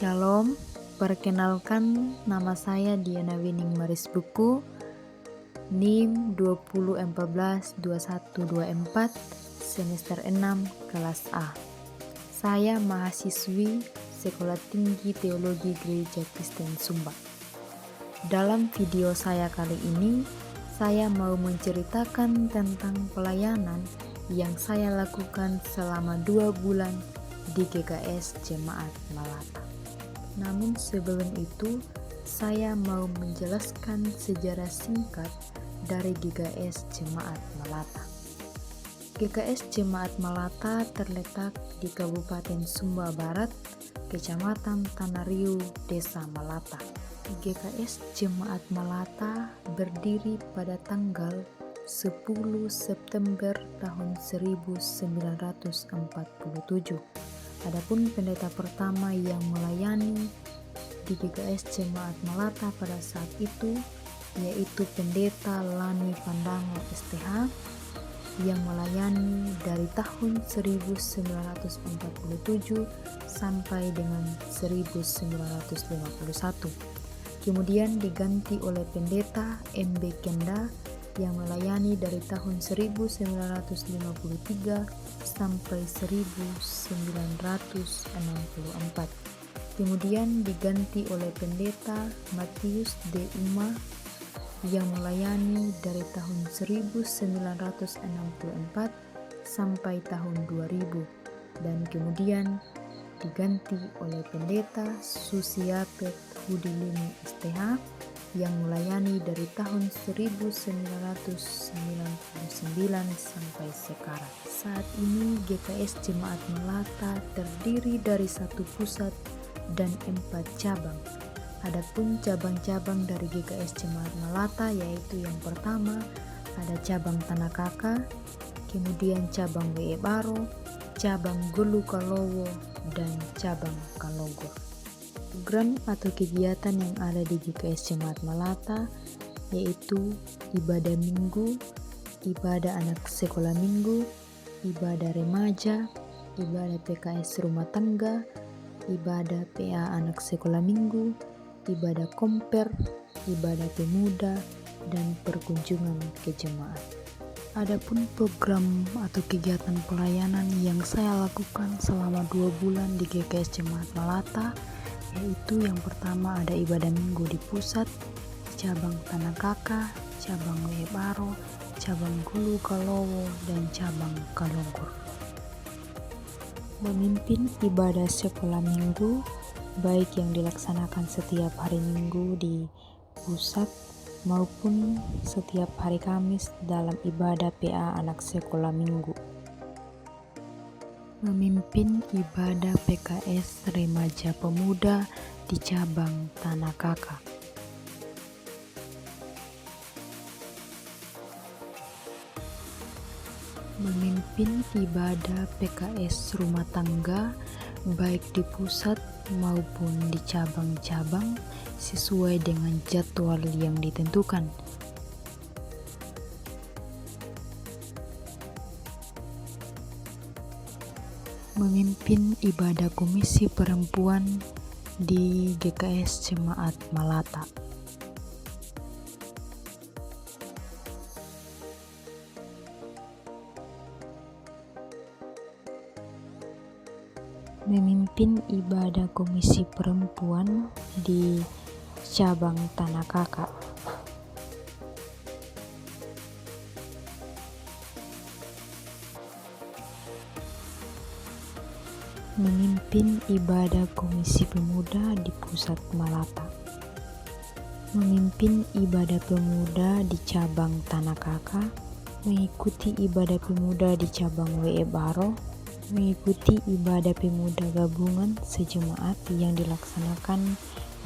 Shalom, perkenalkan nama saya Diana Wining Maris Buku, NIM 20142124, semester 6, kelas A. Saya mahasiswi Sekolah Tinggi Teologi Gereja Kristen Sumba. Dalam video saya kali ini, saya mau menceritakan tentang pelayanan yang saya lakukan selama 2 bulan di GKS Jemaat Malata. Namun sebelum itu, saya mau menjelaskan sejarah singkat dari GKS Jemaat Malata. GKS Jemaat Malata terletak di Kabupaten Sumba Barat, Kecamatan Tanariu, Desa Malata. GKS Jemaat Malata berdiri pada tanggal 10 September tahun 1947. Adapun pendeta pertama yang melayani di GKS Jemaat Malata pada saat itu yaitu Pendeta Lani Pandango STH yang melayani dari tahun 1947 sampai dengan 1951. Kemudian diganti oleh Pendeta MB Kenda yang melayani dari tahun 1953 sampai 1964. Kemudian diganti oleh Pendeta Matius D. Uma yang melayani dari tahun 1964 sampai tahun 2000, dan kemudian diganti oleh Pendeta Susiapet Hudilini STH yang melayani dari tahun 1999 sampai sekarang. Saat ini GKS Jemaat Malata terdiri dari 1 pusat dan 4 cabang. Adapun cabang-cabang dari GKS Jemaat Malata yaitu yang pertama ada cabang Tanah Kaka, kemudian cabang WE Baro, cabang Gulu Kalowo, dan cabang Kalogor. Program atau kegiatan yang ada di GKS Jemaat Malata yaitu ibadah minggu, ibadah anak sekolah minggu, ibadah remaja, ibadah PKS rumah tangga, ibadah PA anak sekolah minggu, ibadah komper, ibadah pemuda, dan perkunjungan ke jemaat. Adapun program atau kegiatan pelayanan yang saya lakukan selama 2 bulan di GKS Jemaat Malata yaitu yang pertama ada ibadah minggu di pusat, cabang Tanah Kaka, cabang WE Baro, cabang Gulu Kalowo, dan cabang Kalogor. Memimpin ibadah sekolah minggu baik yang dilaksanakan setiap hari Minggu di pusat maupun setiap hari Kamis dalam ibadah PA anak sekolah minggu. Memimpin ibadah PKS remaja pemuda di cabang Tanah Kaka. Memimpin ibadah PKS rumah tangga baik di pusat maupun di cabang-cabang sesuai dengan jadwal yang ditentukan. Memimpin ibadah komisi perempuan di GKS Jemaat Malata. Memimpin ibadah komisi perempuan di cabang Tanah Kaka. Memimpin ibadah komisi pemuda di pusat Malata. Memimpin ibadah pemuda di cabang Tanah Kaka, mengikuti ibadah pemuda di cabang WE Baro, mengikuti ibadah pemuda gabungan sejemaat yang dilaksanakan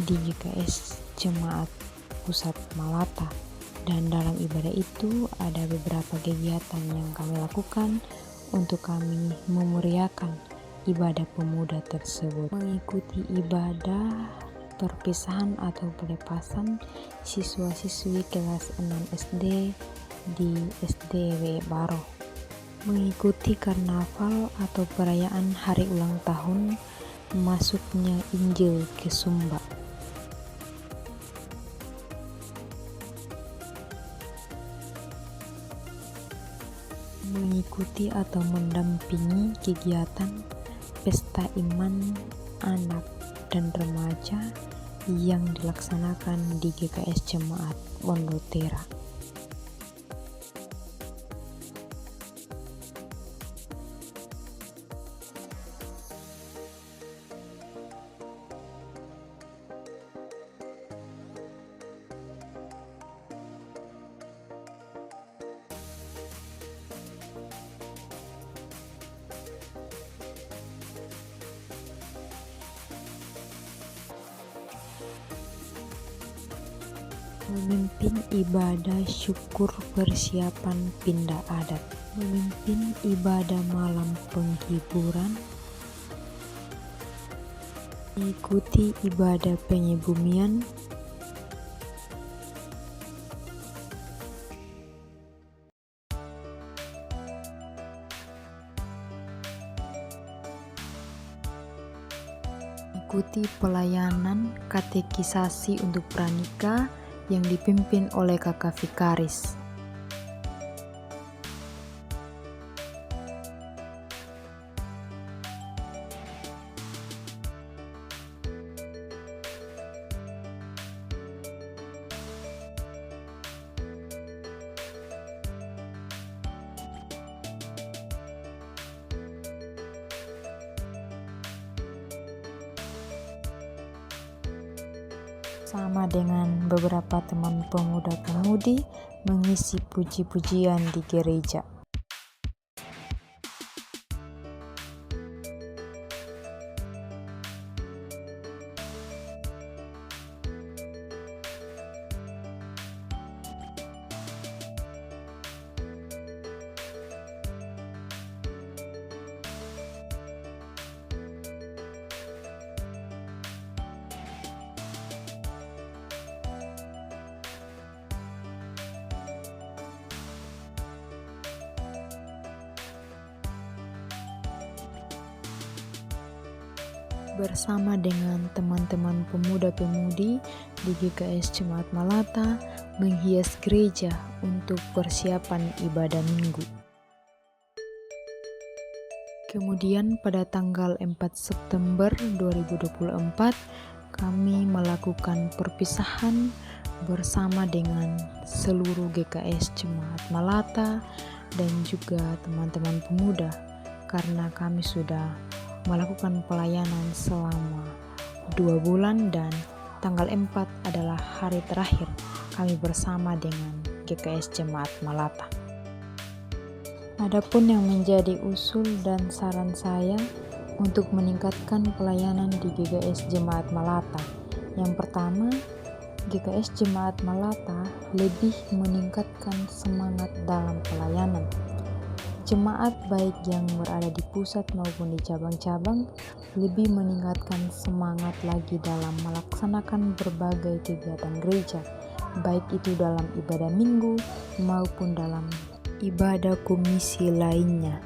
di GKS Jemaat Pusat Malata. Dan dalam ibadah itu ada beberapa kegiatan yang kami lakukan untuk kami memeriahkan ibadah pemuda tersebut. Mengikuti ibadah perpisahan atau pelepasan siswa-siswi kelas 6 SD di SD WE Baro. Mengikuti karnaval atau perayaan hari ulang tahun masuknya Injil ke Sumba. Mengikuti atau mendampingi kegiatan pesta iman anak dan remaja yang dilaksanakan di GKS Jemaat Mondotera. Memimpin ibadah syukur persiapan pindah adat, memimpin ibadah malam penghiburan, mengikuti ibadah pengebumian, mengikuti pelayanan katekisasi untuk pranikah yang dipimpin oleh kakak vikaris. Sama dengan beberapa teman pemuda-pemudi mengisi puji-pujian di gereja. Bersama dengan teman-teman pemuda-pemudi di GKS Jemaat Malata menghias gereja untuk persiapan ibadah minggu. Kemudian pada tanggal 4 September 2024 kami melakukan perpisahan bersama dengan seluruh GKS Jemaat Malata dan juga teman-teman pemuda karena kami sudah melakukan pelayanan selama 2 bulan dan tanggal 4 adalah hari terakhir kami bersama dengan GKS Jemaat Malata. Adapun yang menjadi usul dan saran saya untuk meningkatkan pelayanan di GKS Jemaat Malata. Yang pertama, GKS Jemaat Malata lebih meningkatkan semangat dalam pelayanan. Jemaat baik yang berada di pusat maupun di cabang-cabang lebih meningkatkan semangat lagi dalam melaksanakan berbagai kegiatan gereja, baik itu dalam ibadah minggu maupun dalam ibadah komisi lainnya.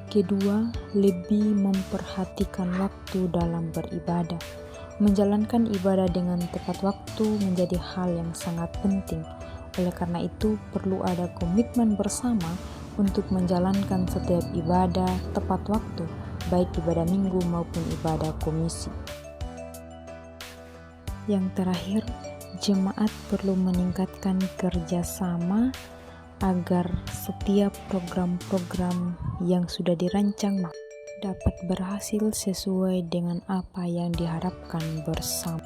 Kedua, lebih memperhatikan waktu dalam beribadah. Menjalankan ibadah dengan tepat waktu menjadi hal yang sangat penting. Oleh karena itu, perlu ada komitmen bersama untuk menjalankan setiap ibadah tepat waktu, baik ibadah minggu maupun ibadah komisi. Yang terakhir, jemaat perlu meningkatkan kerjasama agar setiap program-program yang sudah dirancang dapat berhasil sesuai dengan apa yang diharapkan bersama.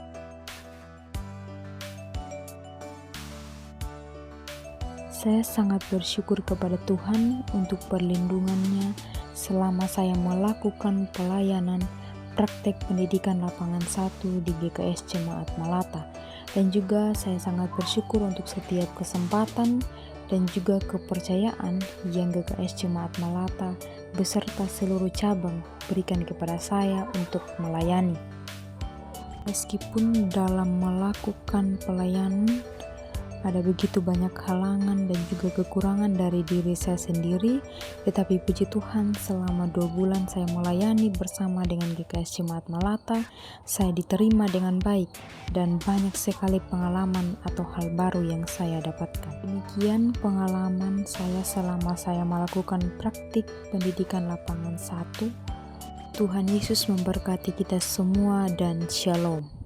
Saya sangat bersyukur kepada Tuhan untuk perlindungannya selama saya melakukan pelayanan praktek pendidikan lapangan 1 di GKS Jemaat Malata. Dan juga saya sangat bersyukur untuk setiap kesempatan dan juga kepercayaan yang GKS Jemaat Malata beserta seluruh cabang berikan kepada saya untuk melayani. Meskipun dalam melakukan pelayanan Ada begitu banyak halangan dan juga kekurangan dari diri saya sendiri, tetapi puji Tuhan selama 2 bulan saya melayani bersama dengan GKS Jemaat Melata, saya diterima dengan baik dan banyak sekali pengalaman atau hal baru yang saya dapatkan. Demikian pengalaman saya selama saya melakukan praktik pendidikan lapangan 1. Tuhan Yesus memberkati kita semua dan shalom.